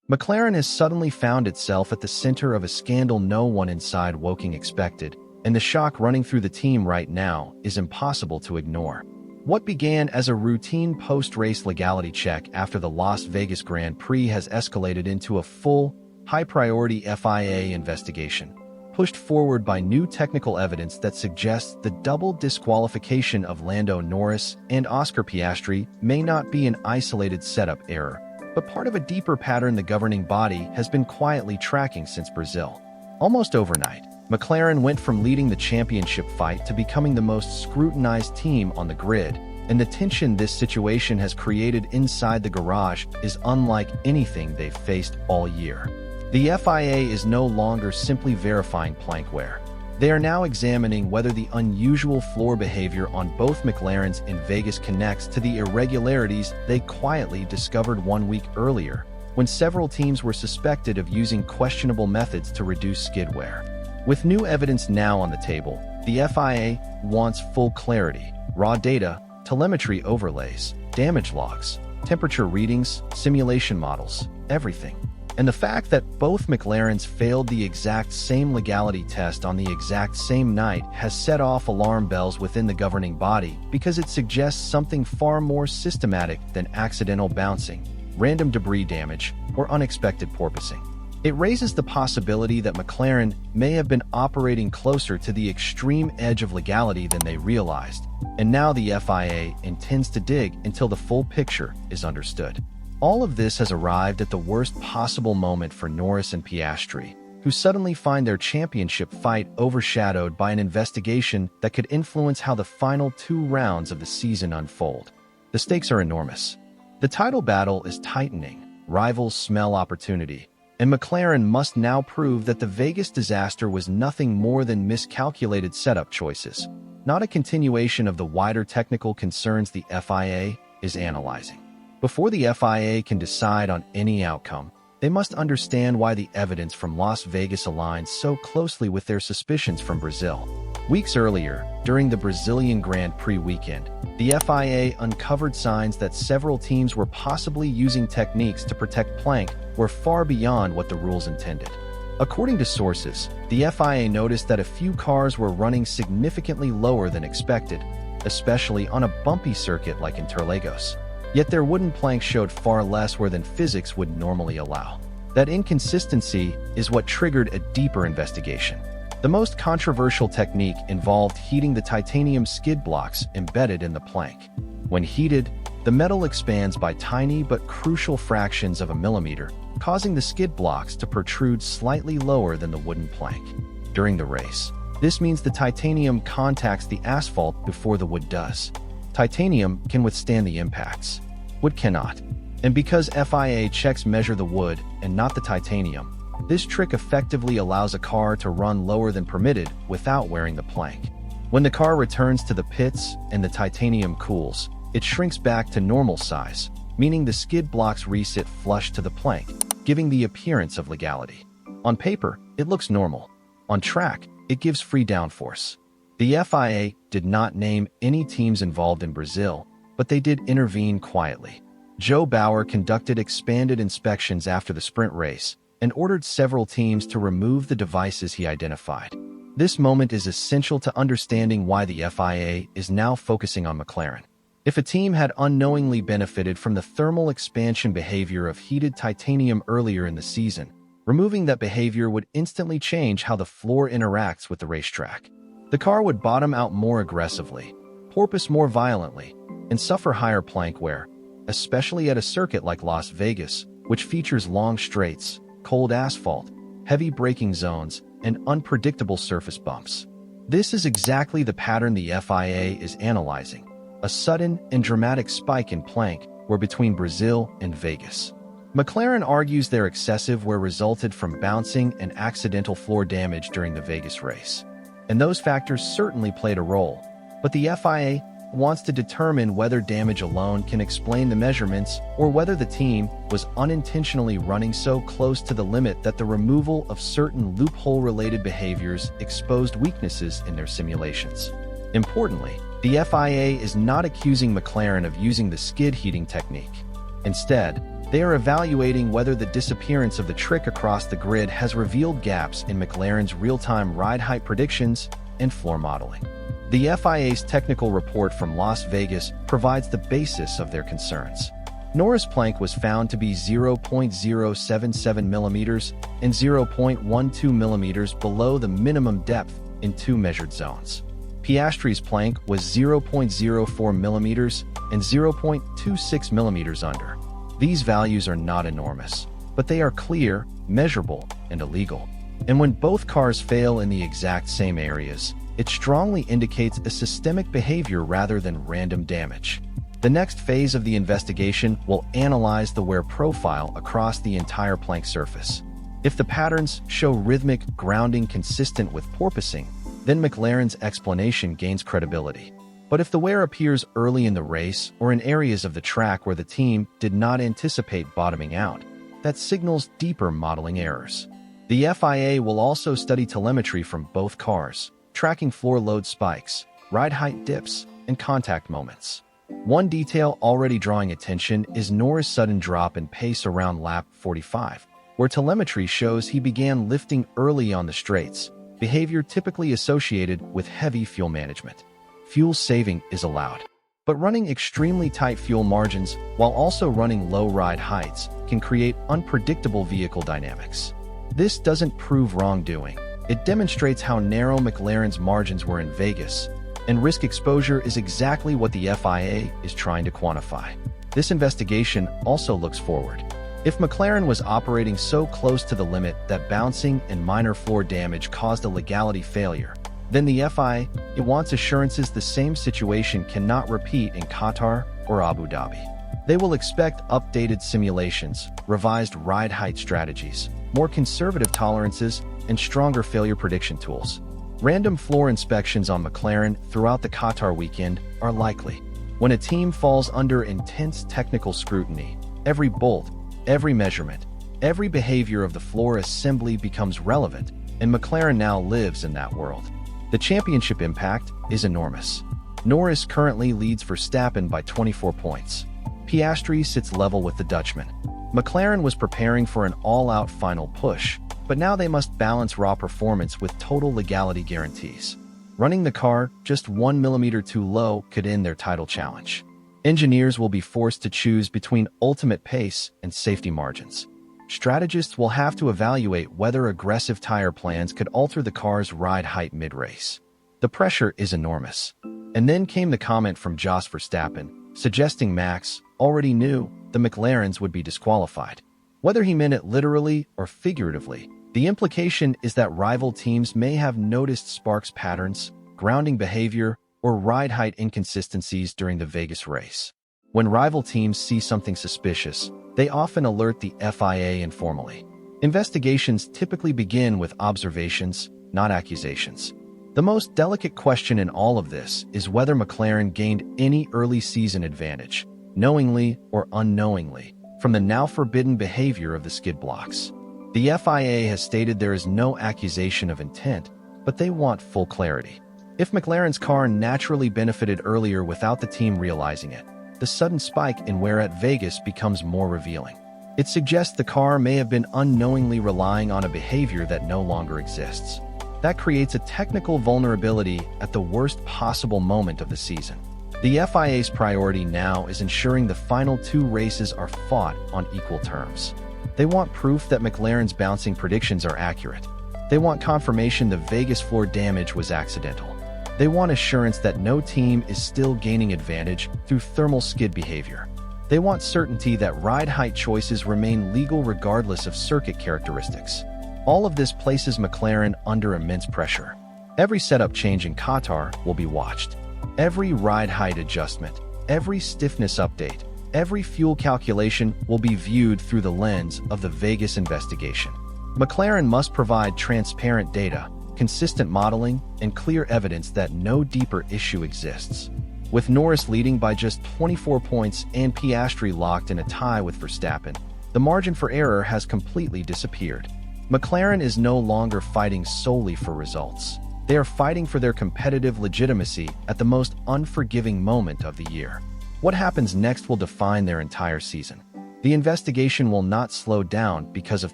McLaren has suddenly found itself at the center of a scandal no one inside Woking expected, and the shock running through the team right now is impossible to ignore. What began as a routine post-race legality check after the Las Vegas Grand Prix has escalated into a full, high-priority FIA investigation, pushed forward by new technical evidence that suggests the double disqualification of Lando Norris and Oscar Piastri may not be an isolated setup error, but part of a deeper pattern the governing body has been quietly tracking since Brazil. Almost overnight, McLaren went from leading the championship fight to becoming the most scrutinized team on the grid, and the tension this situation has created inside the garage is unlike anything they've faced all year. The FIA is no longer simply verifying plank wear. They are now examining whether the unusual floor behavior on both McLarens in Vegas connects to the irregularities they quietly discovered 1 week earlier, when several teams were suspected of using questionable methods to reduce skid wear. With new evidence now on the table, the FIA wants full clarity: raw data, telemetry overlays, damage logs, temperature readings, simulation models, everything. And the fact that both McLarens failed the exact same legality test on the exact same night has set off alarm bells within the governing body, because it suggests something far more systematic than accidental bouncing, random debris damage, or unexpected porpoising. It raises the possibility that McLaren may have been operating closer to the extreme edge of legality than they realized, and now the FIA intends to dig until the full picture is understood. All of this has arrived at the worst possible moment for Norris and Piastri, who suddenly find their championship fight overshadowed by an investigation that could influence how the final 2 rounds of the season unfold. The stakes are enormous. The title battle is tightening, rivals smell opportunity, and McLaren must now prove that the Vegas disaster was nothing more than miscalculated setup choices, not a continuation of the wider technical concerns the FIA is analyzing. Before the FIA can decide on any outcome, they must understand why the evidence from Las Vegas aligns so closely with their suspicions from Brazil. Weeks earlier, during the Brazilian Grand Prix weekend, the FIA uncovered signs that several teams were possibly using techniques to protect plank were far beyond what the rules intended. According to sources, the FIA noticed that a few cars were running significantly lower than expected, especially on a bumpy circuit like Interlagos. Yet their wooden plank showed far less wear than physics would normally allow. That inconsistency is what triggered a deeper investigation. The most controversial technique involved heating the titanium skid blocks embedded in the plank. When heated, the metal expands by tiny but crucial fractions of a millimeter, causing the skid blocks to protrude slightly lower than the wooden plank. During the race, this means the titanium contacts the asphalt before the wood does. Titanium can withstand the impacts. Wood cannot. And because FIA checks measure the wood and not the titanium, this trick effectively allows a car to run lower than permitted without wearing the plank. When the car returns to the pits and the titanium cools, it shrinks back to normal size, meaning the skid blocks resit flush to the plank, giving the appearance of legality. On paper, it looks normal. On track, it gives free downforce. The FIA did not name any teams involved in Brazil, but they did intervene quietly. Joe Bauer conducted expanded inspections after the sprint race and ordered several teams to remove the devices he identified. This moment is essential to understanding why the FIA is now focusing on McLaren. If a team had unknowingly benefited from the thermal expansion behavior of heated titanium earlier in the season, removing that behavior would instantly change how the floor interacts with the racetrack. The car would bottom out more aggressively, porpoise more violently, and suffer higher plank wear, especially at a circuit like Las Vegas, which features long straights, cold asphalt, heavy braking zones, and unpredictable surface bumps. This is exactly the pattern the FIA is analyzing: a sudden and dramatic spike in plank wear between Brazil and Vegas. McLaren argues their excessive wear resulted from bouncing and accidental floor damage during the Vegas race. And those factors certainly played a role, but the FIA wants to determine whether damage alone can explain the measurements or whether the team was unintentionally running so close to the limit that the removal of certain loophole-related behaviors exposed weaknesses in their simulations. Importantly, the FIA is not accusing McLaren of using the skid heating technique. Instead, They are evaluating whether the disappearance of the trick across the grid has revealed gaps in McLaren's real-time ride height predictions and floor modeling. The FIA's technical report from Las Vegas provides the basis of their concerns. Norris' plank was found to be 0.077 millimeters and 0.12 millimeters below the minimum depth in two measured zones. Piastri's plank was 0.04 millimeters and 0.26 millimeters under. These values are not enormous, but they are clear, measurable, and illegal. And when both cars fail in the exact same areas, it strongly indicates a systemic behavior rather than random damage. The next phase of the investigation will analyze the wear profile across the entire plank surface. If the patterns show rhythmic grounding consistent with porpoising, then McLaren's explanation gains credibility. But if the wear appears early in the race or in areas of the track where the team did not anticipate bottoming out, that signals deeper modeling errors. The FIA will also study telemetry from both cars, tracking floor load spikes, ride height dips, and contact moments. One detail already drawing attention is Norris' sudden drop in pace around lap 45, where telemetry shows he began lifting early on the straights, behavior typically associated with heavy fuel management. Fuel saving is allowed, but running extremely tight fuel margins while also running low ride heights can create unpredictable vehicle dynamics. This doesn't prove wrongdoing. It demonstrates how narrow McLaren's margins were in Vegas, and risk exposure is exactly what the FIA is trying to quantify. This investigation also looks forward. If McLaren was operating so close to the limit that bouncing and minor floor damage caused a legality failure, then the FIA wants assurances the same situation cannot repeat in Qatar or Abu Dhabi. They will expect updated simulations, revised ride height strategies, more conservative tolerances, and stronger failure prediction tools. Random floor inspections on McLaren throughout the Qatar weekend are likely. When a team falls under intense technical scrutiny, every bolt, every measurement, every behavior of the floor assembly becomes relevant, and McLaren now lives in that world. The championship impact is enormous. Norris currently leads Verstappen by 24 points. Piastri sits level with the Dutchman. McLaren was preparing for an all-out final push, but now they must balance raw performance with total legality guarantees. Running the car just 1 millimeter too low could end their title challenge. Engineers will be forced to choose between ultimate pace and safety margins. Strategists will have to evaluate whether aggressive tire plans could alter the car's ride height mid-race. The pressure is enormous. And then came the comment from Jos Verstappen, suggesting Max already knew the McLarens would be disqualified. Whether he meant it literally or figuratively, the implication is that rival teams may have noticed sparks patterns, grounding behavior, or ride height inconsistencies during the Vegas race. When rival teams see something suspicious, they often alert the FIA informally. Investigations typically begin with observations, not accusations. The most delicate question in all of this is whether McLaren gained any early season advantage, knowingly or unknowingly, from the now forbidden behavior of the skid blocks. The FIA has stated there is no accusation of intent, but they want full clarity. If McLaren's car naturally benefited earlier without the team realizing it, the sudden spike in wear at Vegas becomes more revealing. It suggests the car may have been unknowingly relying on a behavior that no longer exists. That creates a technical vulnerability at the worst possible moment of the season. The FIA's priority now is ensuring the final two races are fought on equal terms. They want proof that McLaren's bouncing predictions are accurate. They want confirmation the Vegas floor damage was accidental. They want assurance that no team is still gaining advantage through thermal skid behavior. They want certainty that ride height choices remain legal regardless of circuit characteristics. All of this places McLaren under immense pressure. Every setup change in Qatar will be watched. Every ride height adjustment, every stiffness update, every fuel calculation will be viewed through the lens of the Vegas investigation. McLaren must provide transparent data, consistent modeling, and clear evidence that no deeper issue exists. With Norris leading by just 24 points and Piastri locked in a tie with Verstappen, the margin for error has completely disappeared. McLaren is no longer fighting solely for results. They are fighting for their competitive legitimacy at the most unforgiving moment of the year. What happens next will define their entire season. The investigation will not slow down because of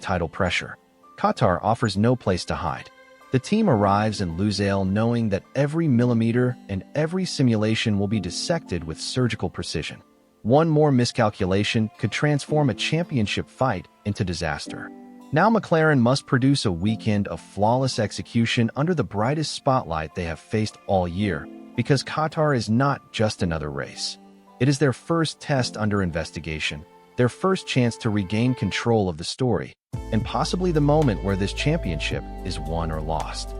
title pressure. Qatar offers no place to hide. The team arrives in Lusail knowing that every millimeter and every simulation will be dissected with surgical precision. One more miscalculation could transform a championship fight into disaster. Now McLaren must produce a weekend of flawless execution under the brightest spotlight they have faced all year, because Qatar is not just another race. It is their first test under investigation, their first chance to regain control of the story, and possibly the moment where this championship is won or lost.